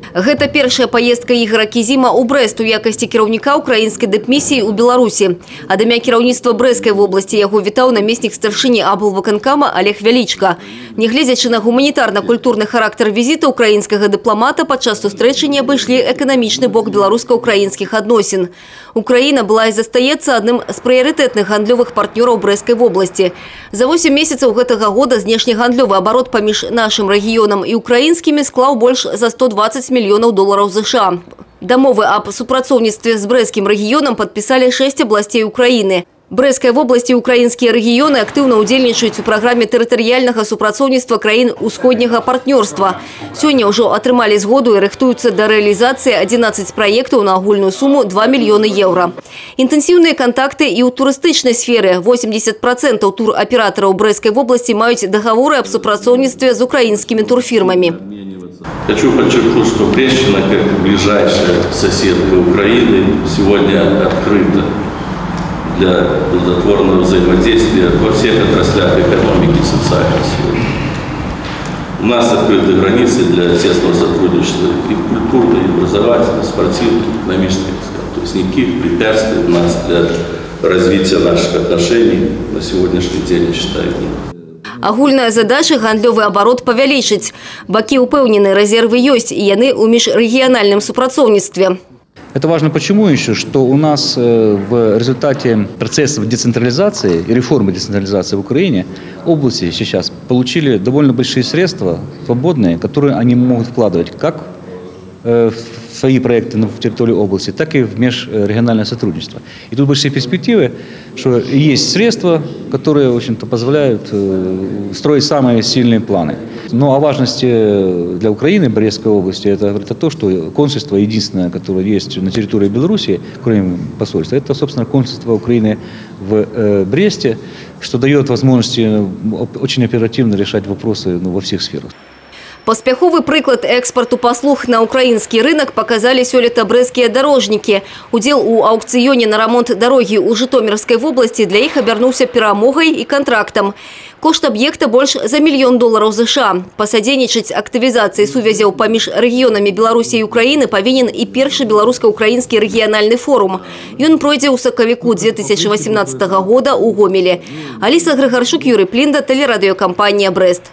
Гэта першая поездка Ігора Кізіма ў Брэст у якасці кіраўніка украінскай дыпмісіі ў Беларусі. Ад імя кіраўніцтва Брэсцкай вобласці яго вітаў намеснік старшыні аблвыканкама Олег Вялічка. Нягледзячы на гуманітарна-культурны характар візіта украінскага дыпламата, падчас сустрэчы не абышлі эканамічны бок беларуска-украінскіх адносін. Украіна была і застаецца адным з прыярытэтных гандлёвых партнёраў Брэсцкай вобласці. За 8 месяцаў гэтага года знешнегандлёвы абарот паміж нашым рэгіёнам і украінскімі склаў больш за 120 мільёнаў долараў США. Дамовы аб супрацоўніцтве з брэсцкім рэгіёнам падпісалі 6 абласцей Украіны. Брэсцкай вобласці украінскія рэгіёны актыўна ўдзельнічаюць у праграме тэрытарыяльнага супрацоўніцтва краін усходняга партнёрства. Сёння ўжо атрымалі згоду і рыхтуюцца да рэалізацыі 11 праектаў на агульную суму 2 мільёны еўра. Інтэнсіўныя кантакты і ў турыстычнай сферы. 80% тураператараў Брэсцкай вобласці маюць дагаворы аб супрацоўніцтве з украінскімі турфірмамі. Хочу подчеркнуть, что Брестщина, как ближайшая соседка Украины, сегодня открыта для плодотворного взаимодействия во всех отраслях экономики и социальной сферы. У нас открыты границы для тесного сотрудничества и культурной, и образовательной, и спортивной, и экономической. То есть никаких препятствий у нас для развития наших отношений на сегодняшний день, я считаю, нет. Агульная задача – гандлёвы абарот павялічыць. Бакі ўпэўнены, резервы ёсць, і яны ў міжрэгіянальным супрацоўніцтве. Это важно почему еще, что у нас в результате процессов децентрализации и реформы децентрализации в Украине области сейчас получили довольно большие средства свободные, которые они могут вкладывать как в свои проекты на территории области, так и в межрегиональное сотрудничество. И тут большие перспективы, что есть средства, которые, в общем-то, позволяют строить самые сильные планы. Но о важности для Украины, Брестской области, это то, что консульство единственное, которое есть на территории Беларуси, кроме посольства, это, собственно, консульство Украины в Бресте, что дает возможности очень оперативно решать вопросы во всех сферах. Паспяховы прыклад экспорту паслуг на украінскі рынок показалі сёлета брэсцкія дарожнікі. Удзел у аукцыёне на рамонт дарогі ў Жытомірскай вобласці для іх абярнуўся перамогай і кантрактам. Кошт аб'екта больш за $1 мільён США. Пасадзейнічаць актывізацыі сувязяў паміж рэгіёнамі Беларусі і Украіны павінен і першы беларуска-украінскі рэгіянальны форум. Ён пройдзе ў сакавіку 2018 года ў Гомелі. Аліса Грыгарчук, Юрый Плінда, тэлерадыёкампанія «Брэст».